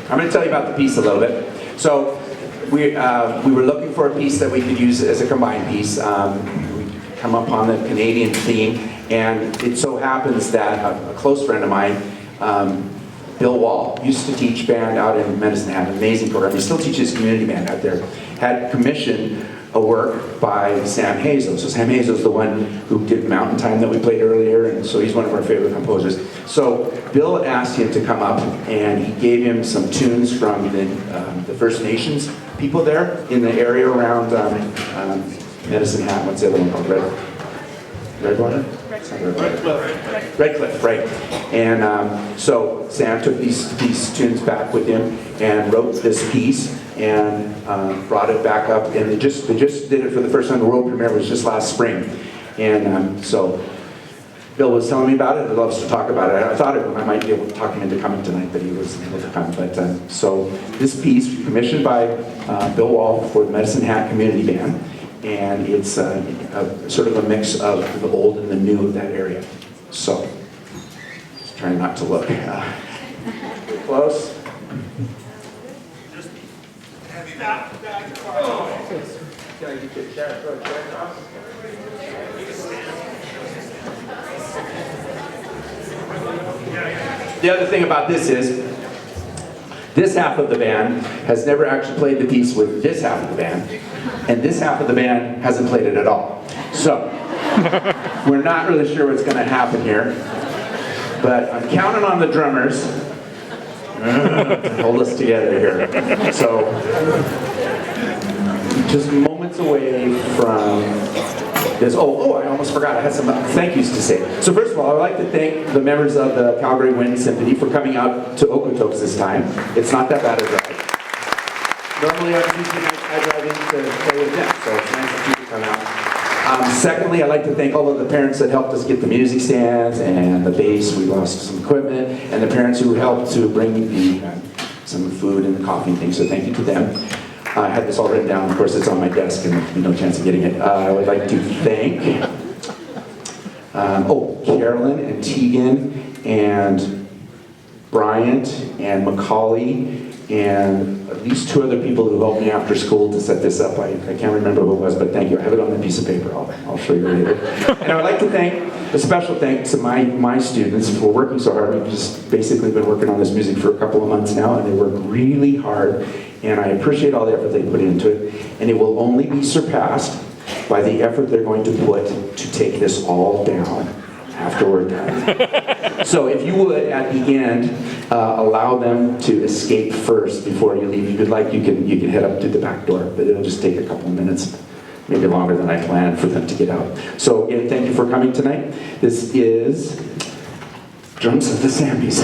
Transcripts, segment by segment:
I'm going to tell you about the piece a little bit. So we were looking for a piece that we could use as a combined piece. We come upon the Canadian theme, and it so happens that a close friend of mine, Bill Wall, used to teach band out in Medicine Hat, an amazing program. He still teaches community band out there. Had commissioned a work by Sam Hazel. So Sam Hazel's the one who did Mountain Time that we played earlier, and so he's one of our favorite composers. So Bill asked him to come up, and he gave him some tunes from the First Nations people there in the area around Medicine Hat. What's the other one called? Redwater? Redcliffe, right. And so Sam took these tunes back with him and wrote this piece and brought it back up. And they just did it for the first time. The world premiere was just last spring. And so Bill was telling me about it. He loves to talk about it. I thought I might be able to talk him into coming tonight, but he wasn't able to come. But so this piece commissioned by Bill Wall for the Medicine Hat Community Band. And it's sort of a mix of the old and the new of that area. So, just trying not to look. Close. Can I get your chair? Throw a chair across? The other thing about this is, this half of the band has never actually played the piece with this half of the band, and this half of the band hasn't played it at all. So, we're not really sure what's going to happen here, but I'm counting on the drummers to hold us together here. So, just moments away from this. Oh, I almost forgot. I had some thank yous to say. So first of all, I'd like to thank the members of the Calgary Wind Symphony for coming out to Okotoks this time. It's not that bad a drive. Normally on Tuesday nights I drive in to play with them, so it's nice of you to come out. Secondly, I'd like to thank all of the parents that helped us get the music stands and the bass. We lost some equipment, and the parents who helped to bring some food and the coffee and things, so thank you to them. I had this all written down. Of course, it's on my desk, and there's no chance of getting it. I would like to thank Carolyn and Tegan and Bryant and Macaulay and at least 2 other people who helped me after school to set this up. I can't remember who it was, but thank you. I have it on a piece of paper. I'll show you later. And I would like to thank a special thanks to my students for working so hard. We've just basically been working on this music for a couple of months now, and they work really hard. And I appreciate all the effort they put into it. And it will only be surpassed by the effort they're going to put to take this all down after we're done. So if you would, at the end, allow them to escape first before you leave. If you'd like, you can head up to the back door, but it'll just take a couple of minutes, maybe longer than I planned for them to get out. So again, thank you for coming tonight. This is Drums of the Saamis.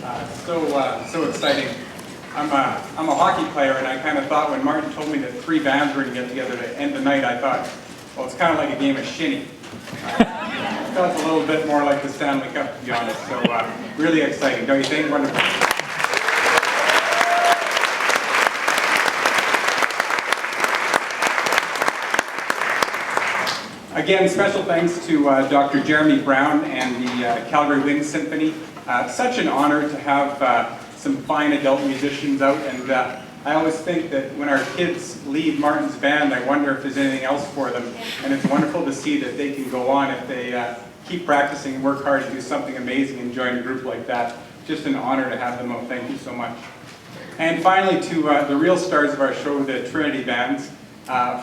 So exciting. I'm a hockey player, and I kind of thought when Martin told me that 3 bands were going to get together to end the night, I thought, well, it's kind of like a game of shinny. It felt a little bit more like the Stanley Cup, to be honest. So really exciting, don't you think? Wonderful. Again, special thanks to Dr. Jeremy Brown and the Calgary Wind Symphony. Such an honor to have some fine adult musicians out, and I always think that when our kids leave Martin's band, I wonder if there's anything else for them, and it's wonderful to see that they can go on if they keep practicing and work hard to do something amazing and join a group like that. Just an honor to have them out. Thank you so much. And finally, to the real stars of our show, the Trinity bands.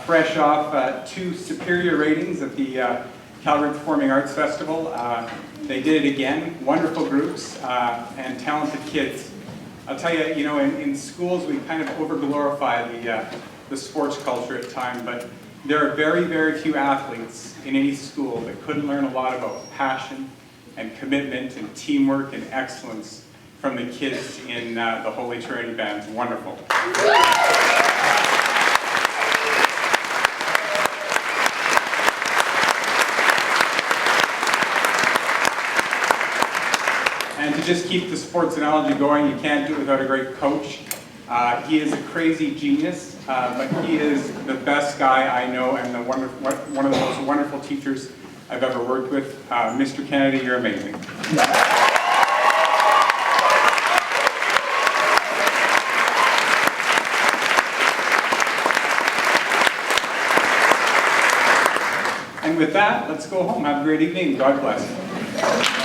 Fresh off 2 superior ratings at the Calgary Performing Arts Festival. They did it again. Wonderful groups and talented kids. I'll tell you, in schools we kind of over-glorify the sports culture at times, but there are very, very few athletes in any school that couldn't learn a lot about passion and commitment and teamwork and excellence from the kids in the Holy Trinity bands. Wonderful. And to just keep the sports analogy going, you can't do it without a great coach. He is a crazy genius, but he is the best guy I know and one of the most wonderful teachers I've ever worked with. Mr. Kennedy, you're amazing. And with that, let's go home. Have a great evening. God bless.